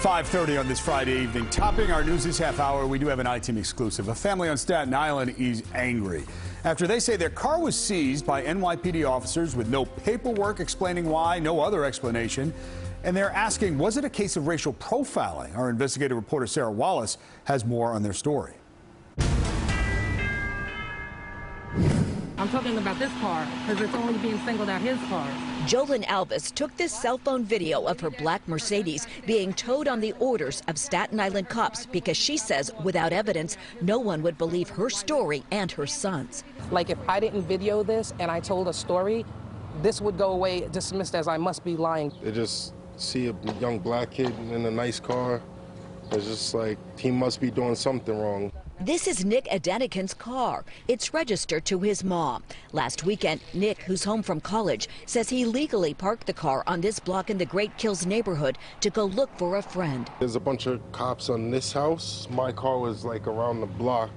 5:30 on this Friday evening. Topping our news this half hour, we do have an I-Team exclusive. A family on Staten Island is angry after they say their car was seized by NYPD officers with no paperwork explaining why, no other explanation. And they're asking, was it a case of racial profiling? Our investigative reporter Sarah Wallace has more on their story. I'm talking about this car because it's only being singled out his car. Jolyn Alvis took this cell phone video of her black Mercedes being towed on the orders of Staten Island cops because she says without evidence, no one would believe her story and her son's. Like if I didn't video this and I told a story, this would go away dismissed as I must be lying. They just see a young black kid in a nice car. It's just like he must be doing something wrong. This is Nick Adenikin's car. It's registered to his mom. Last weekend, Nick, who's home from college, says he legally parked the car on this block in the Great Kills neighborhood to go look for a friend. There's a bunch of cops on this house. My car was like around the block.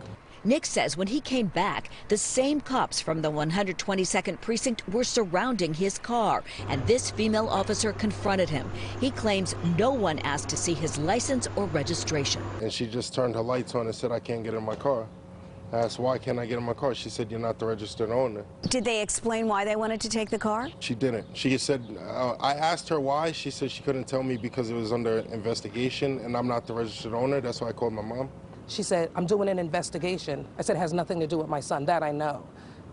Nick says when he came back, the same cops from the 122nd precinct were surrounding his car, and this female officer confronted him. He claims no one asked to see his license or registration. And she just turned her lights on and said, I can't get in my car. I asked, why can't I get in my car? She said, you're not the registered owner. Did they explain why they wanted to take the car? She didn't. She said, I asked her why. She said she couldn't tell me because it was under investigation and I'm not the registered owner. That's why I called my mom. She said, I'm doing an investigation. I said, it has nothing to do with my son. That I know.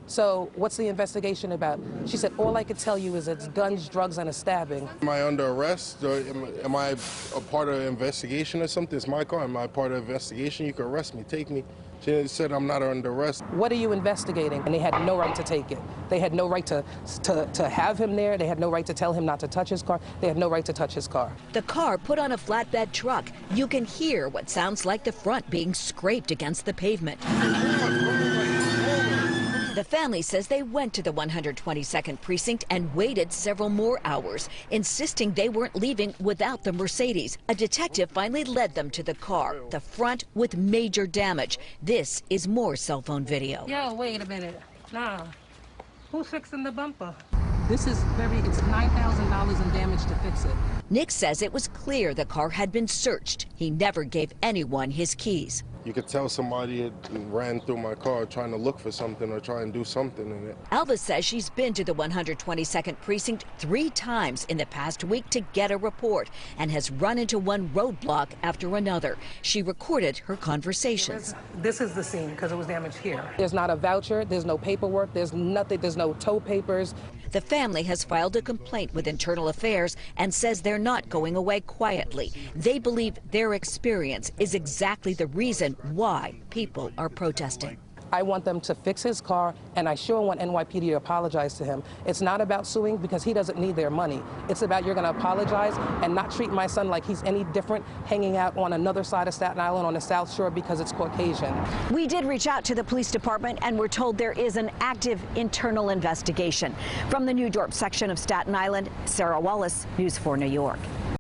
So what's the investigation about? She said, all I could tell you is it's guns, drugs, and a stabbing. Am I under arrest? Or am I a part of an investigation or something? It's my car. Am I part of an investigation? You can arrest me. Take me. She said I'm not under arrest. What are you investigating? And they had no right to take it. They had no right to have him there. They had no right to tell him not to touch his car. They had no right to touch his car. The car put on a flatbed truck. You can hear what sounds like the front being scraped against the pavement. The family says they went to the 122nd precinct and waited several more hours, insisting they weren't leaving without the Mercedes. A detective finally led them to the car, the front with major damage. This is more cell phone video. Yo, wait a minute. Nah. Who's fixing the bumper? This is it's $9,000 in damage to fix it. Nick says it was clear the car had been searched. He never gave anyone his keys. You could tell somebody had ran through my car trying to look for something or try and do something in it. Alva says she's been to the 122nd precinct 3 times in the past week to get a report and has run into one roadblock after another. She recorded her conversations. This is the scene because it was damaged here. There's not a voucher, there's no paperwork, there's nothing, there's no tow papers. The family has filed a complaint with Internal Affairs and says they're not going away quietly. They believe their experience is exactly the reason why people are protesting. I want them to fix his car, and I sure want NYPD to apologize to him. It's not about suing because he doesn't need their money. It's about you're going to apologize and not treat my son like he's any different hanging out on another side of Staten Island on the South Shore because it's Caucasian. We did reach out to the police department and we're told there is an active internal investigation. From the New York section of Staten Island, Sarah Wallace, News 4 New York.